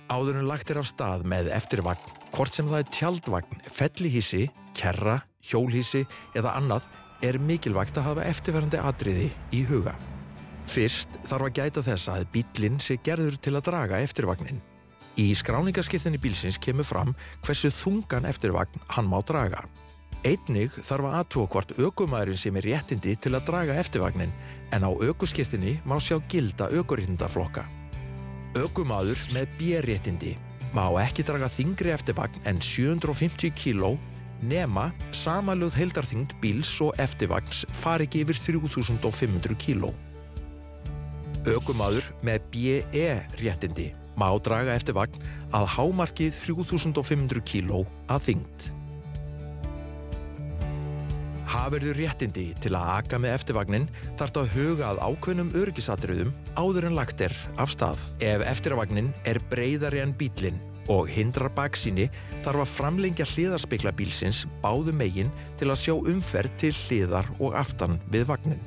Áður en lagt af stað með eftirvagn, hvort sem það tjaldvagn, fellihýsi, kerra, hjólhýsi eða annað, mikilvægt að hafa eftirfarandi atriði í huga. Fyrst þarf að gæta þess að bíllinn sé gerður til að draga eftirvagnin. Í skráningaskírteini bílsins kemur fram hversu þungan eftirvagn hann má draga. Einnig þarf að athuga hvort ökumaðurinn sé með réttindi til að draga eftirvagnin, en á ökuskírteini má sjá gilda ökuréttindaflokka. Ökumaður með B-réttindi má ekki draga þyngri eftirvagn en 750 kíló nema samanlögð heildarþyngd bíls og eftirvagns fari ekki yfir 3500 kíló. Ökumaður með BE-réttindi má draga eftirvagn að hámarki 3500 kíló að þyngd. Hafirðu réttindi til að aka með eftirvagnin þarftu að huga að ákveðnum öryggisatriðum áður en lagt af stað. Ef eftirvagnin breiðari en bíllinn og hindrar baksýni þarf að framlengja hliðarspegla bílsins báðum megin til að sjá umferð til hliðar og aftan við vagnin.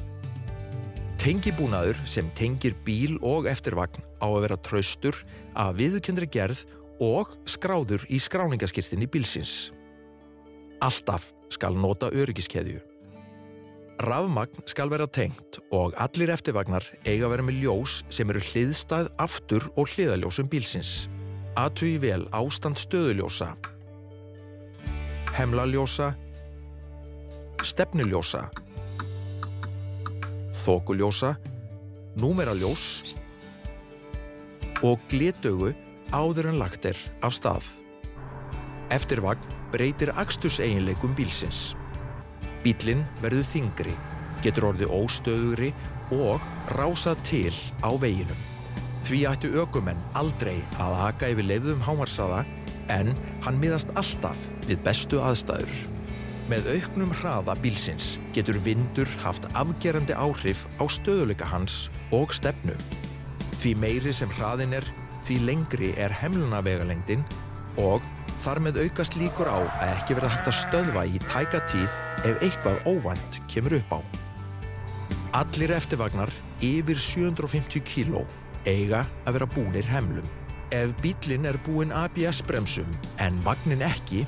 Tengibúnaður sem tengir bíl og eftirvagn á að vera traustur, af viðurkenndri gerð og skráður í skráningaskírteini bílsins. Alltaf skal nota öryggiskeðju. Rafmagn skal vera tengt og allir eftirvagnar eiga að vera með ljós sem eru hliðstæð aftur- og hliðarljósum bílsins. Athugi vel ástand stöðuljósa, hemlaljósa, stefnuljósa, þokuljósa, númeraljós og glitaugu áður en lagt af stað. Eftirvagn breytir aksturseiginleikum bílsins. Bíllinn verður þyngri, getur orðið óstöðugri og rásað til á veginum. Því ættu ökumenn aldrei að aka yfir leyfðum hámarkshraða, en hann miðast alltaf við bestu aðstæður. Með auknum hraða bílsins getur vindur haft afgerandi áhrif á stöðugleika hans og stefnu. Því meiri sem hraðinn því lengri hemlunavegalengdin og þar með aukast líkur á að ekki verða hægt að stöðva í tæka tíð ef eitthvað óvænt kemur upp á. Allir eftirvagnar yfir 750 kíló eiga að vera búnir hemlum. Ef bíllinn búinn ABS-bremsum en vagnin ekki,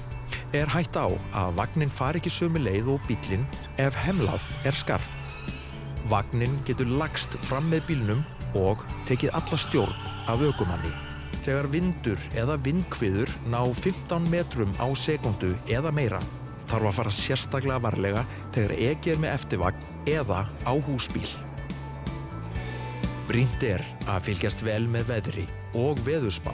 hætta á að vagnin fari ekki sömu leið og bíllinn ef hemlað skarpt. Vagnin getur lagst fram með bílnum og tekið alla stjórn af ökumanni. Þegar vindur eða vindhviður ná 15 metrum á sekúndu eða meira, þarf að fara sérstaklega varlega þegar ekið með eftirvagn eða á húsbíl. Brýnt að fylgjast vel með veðri og veðurspá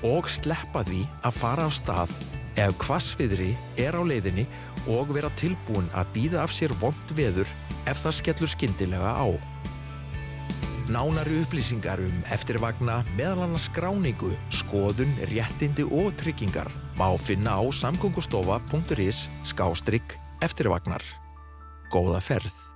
og sleppa því að fara af stað ef hvassviðri á leiðinni og vera tilbúin að bíða af sér vont veður ef það skellur skyndilega á. Nánari upplýsingar eftirvagna, meðal annars skráningu, skoðun, réttindi og tryggingar má finna á samgöngustofa.is/eftirvagnar. Góða ferð!